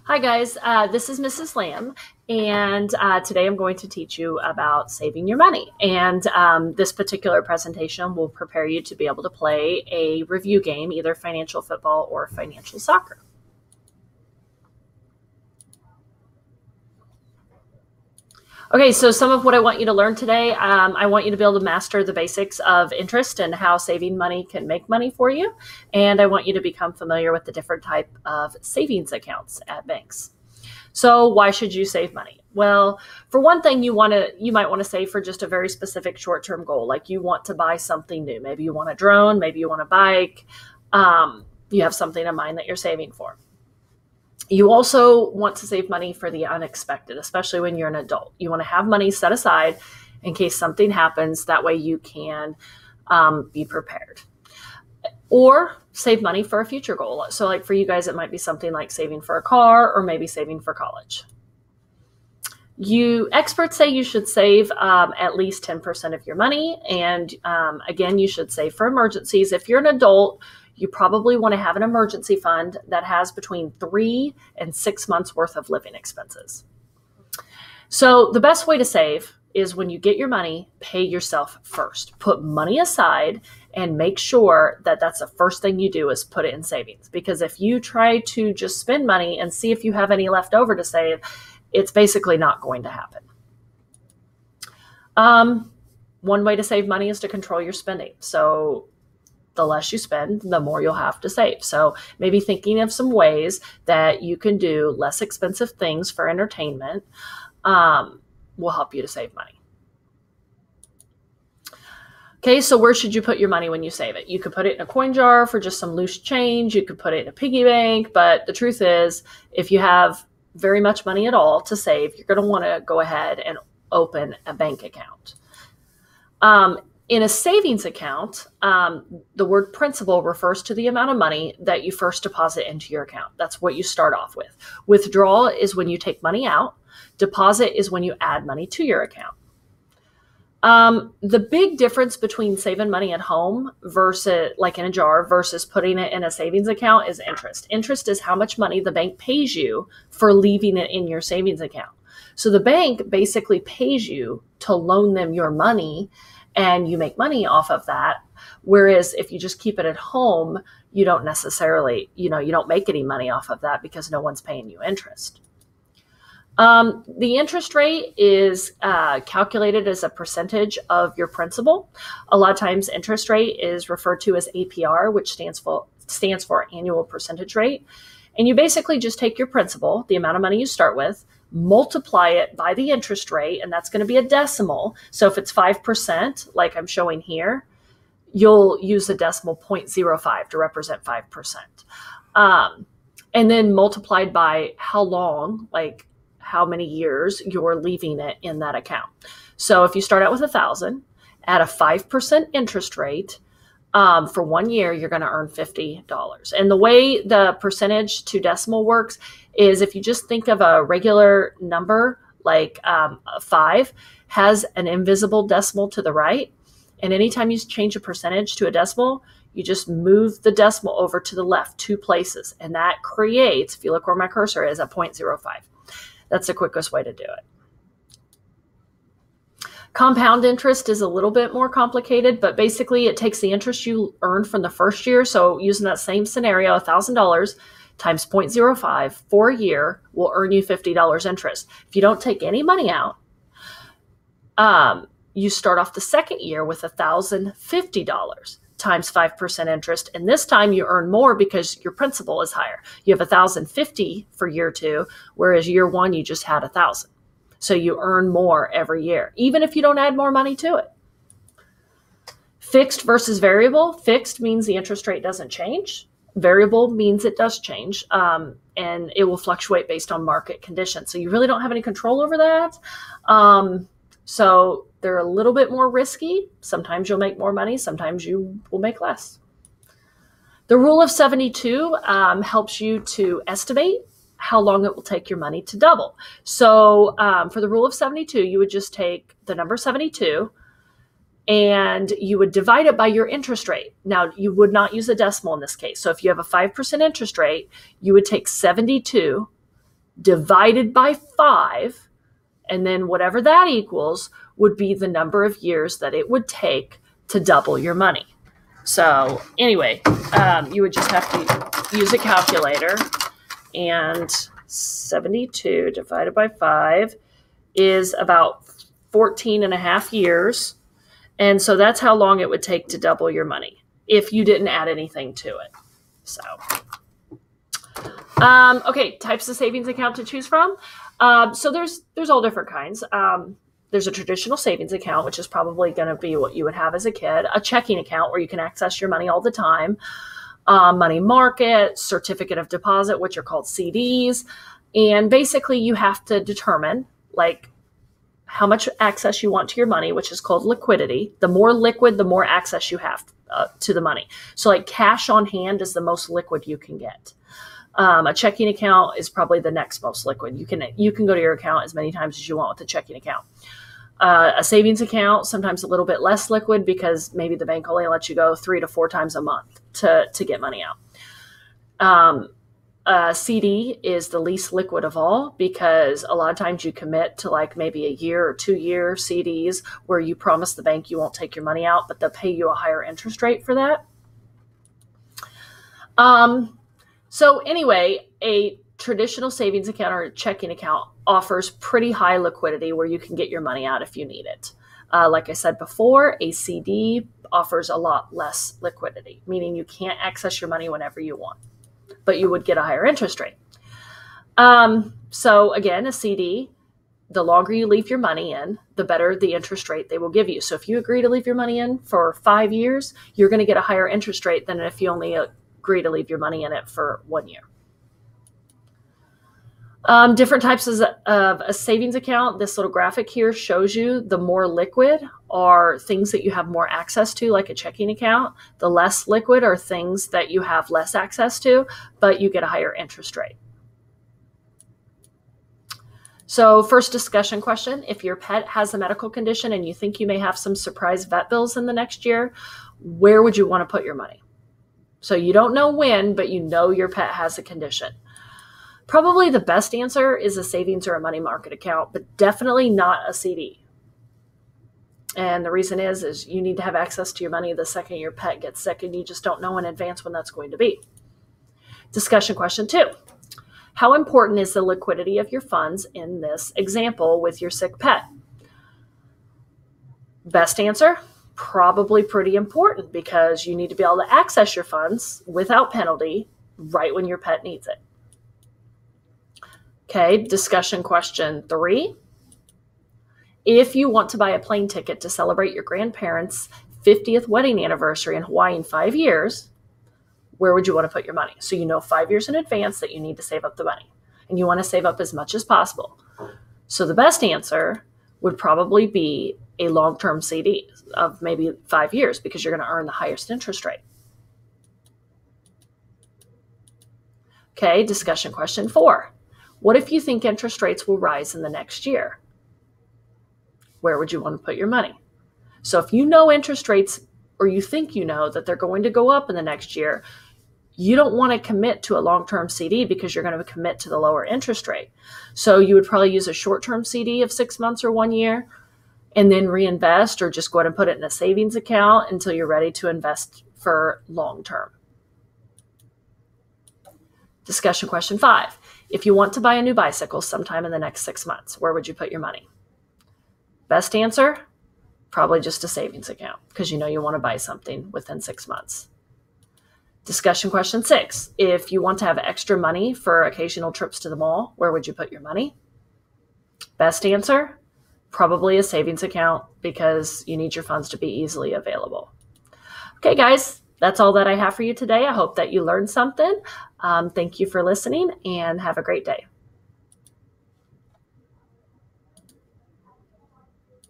Hi guys, this is Mrs. Lamb, and today I'm going to teach you about saving your money. And this particular presentation will prepare you to be able to play a review game, either financial football or financial soccer. Okay, so some of what I want you to learn today, I want you to be able to master the basics of interest and how saving money can make money for you. And I want you to become familiar with the different type of savings accounts at banks. So why should you save money? Well, for one thing, you might want to save for just a very specific short-term goal. Like you want to buy something new. Maybe you want a drone, maybe you want a bike. You have something in mind that you're saving for. You also want to save money for the unexpected, especially when you're an adult. You want to have money set aside in case something happens. That way you can be prepared. Or save money for a future goal. So like for you guys, it might be something like saving for a car or maybe saving for college. Experts say you should save at least 10% of your money. And again, you should save for emergencies. If you're an adult, you probably want to have an emergency fund that has between 3 and 6 months worth of living expenses. So the best way to save is when you get your money, pay yourself first. Put money aside and make sure that that's the first thing you do is put it in savings. Because if you try to just spend money and see if you have any left over to save, it's basically not going to happen. One way to save money is to control your spending. So the less you spend, the more you'll have to save. So maybe thinking of some ways that you can do less expensive things for entertainment will help you to save money. Okay, so where should you put your money when you save it? You could put it in a coin jar for just some loose change. You could put it in a piggy bank. But the truth is, if you have very much money at all to save, you're going to want to go ahead and open a bank account. In a savings account, the word principal refers to the amount of money that you first deposit into your account. That's what you start off with. Withdrawal is when you take money out. Deposit is when you add money to your account. The big difference between saving money at home versus like in a jar versus putting it in a savings account is interest. Interest is how much money the bank pays you for leaving it in your savings account. So the bank basically pays you to loan them your money and you make money off of that. Whereas if you just keep it at home, you don't necessarily, you don't make any money off of that because no one's paying you interest. The interest rate is calculated as a percentage of your principal. A lot of times interest rate is referred to as APR, which stands for annual percentage rate. And you basically just take your principal, the amount of money you start with, multiply it by the interest rate, and that's going to be a decimal. So if it's 5%, like I'm showing here, you'll use the decimal 0.05 to represent 5%. And then multiplied by how long, like how many years you're leaving it in that account. So if you start out with 1,000 at a 5% interest rate, for 1 year, you're going to earn $50. And the way the percentage to decimal works is if you just think of a regular number, like 5 has an invisible decimal to the right. And anytime you change a percentage to a decimal, you just move the decimal over to the left 2 places. And that creates, if you look where my cursor is, a 0.05. That's the quickest way to do it. Compound interest is a little bit more complicated, but basically it takes the interest you earned from the first year. So using that same scenario, $1,000 times 0.05 for a year will earn you $50 interest. If you don't take any money out, you start off the second year with $1,050 times 5% interest. And this time you earn more because your principal is higher. You have $1,050 for year 2, whereas year 1, you just had 1,000. So you earn more every year, even if you don't add more money to it. Fixed versus variable. Fixed means the interest rate doesn't change. Variable means it does change, and it will fluctuate based on market conditions. So you really don't have any control over that. So they're a little bit more risky. Sometimes you'll make more money. Sometimes you will make less. The rule of 72 helps you to estimate how long it will take your money to double. So for the rule of 72, you would just take the number 72 and you would divide it by your interest rate. Now, you would not use a decimal in this case. So if you have a 5% interest rate, you would take 72 divided by 5, and then whatever that equals would be the number of years that it would take to double your money. So anyway, you would just have to use a calculator, and 72 divided by 5 is about 14 and a half years. And so that's how long it would take to double your money if you didn't add anything to it. So, okay, types of savings account to choose from. So there's all different kinds. There's a traditional savings account, which is probably going to be what you would have as a kid, a checking account where you can access your money all the time, money market, certificate of deposit, which are called CDs. And basically you have to determine like how much access you want to your money, which is called liquidity. The more liquid, the more access you have to the money. So like cash on hand is the most liquid you can get. A checking account is probably the next most liquid. You can go to your account as many times as you want with a checking account. A savings account, sometimes a little bit less liquid because maybe the bank only lets you go 3 to 4 times a month to get money out. A CD is the least liquid of all because a lot of times you commit to like maybe a year or 2-year CDs where you promise the bank you won't take your money out, but they'll pay you a higher interest rate for that. So anyway, a traditional savings account or a checking account offers pretty high liquidity where you can get your money out if you need it. Like I said before, a CD offers a lot less liquidity, meaning you can't access your money whenever you want, but you would get a higher interest rate. So again, a CD, the longer you leave your money in, the better the interest rate they will give you. So if you agree to leave your money in for 5 years, you're going to get a higher interest rate than if you only agree to leave your money in it for 1 year. Different types of a savings account. This little graphic here shows you the more liquid are things that you have more access to, like a checking account. The less liquid are things that you have less access to, but you get a higher interest rate. So first discussion question, if your pet has a medical condition and you think you may have some surprise vet bills in the next year, where would you want to put your money? So you don't know when, but you know your pet has a condition. Probably the best answer is a savings or a money market account, but definitely not a CD. And the reason is you need to have access to your money the second your pet gets sick, and you just don't know in advance when that's going to be. Discussion question 2. How important is the liquidity of your funds in this example with your sick pet? Best answer, probably pretty important because you need to be able to access your funds without penalty right when your pet needs it. Okay, discussion question 3. If you want to buy a plane ticket to celebrate your grandparents' 50th wedding anniversary in Hawaii in 5 years, where would you want to put your money? So you know 5 years in advance that you need to save up the money, and you want to save up as much as possible. So the best answer would probably be a long-term CD of maybe 5 years because you're going to earn the highest interest rate. Okay, discussion question 4. What if you think interest rates will rise in the next year? Where would you want to put your money? So if you know interest rates, or you think you know that they're going to go up in the next year, you don't want to commit to a long-term CD because you're going to commit to the lower interest rate. So you would probably use a short-term CD of 6 months or 1 year and then reinvest, or just go ahead and put it in a savings account until you're ready to invest for long-term. Discussion question 5. If you want to buy a new bicycle sometime in the next 6 months, where would you put your money? Best answer, probably just a savings account because you know you want to buy something within 6 months. Discussion question 6. If you want to have extra money for occasional trips to the mall, where would you put your money? Best answer, probably a savings account because you need your funds to be easily available. Okay, guys, that's all that I have for you today. I hope that you learned something. Thank you for listening and have a great day.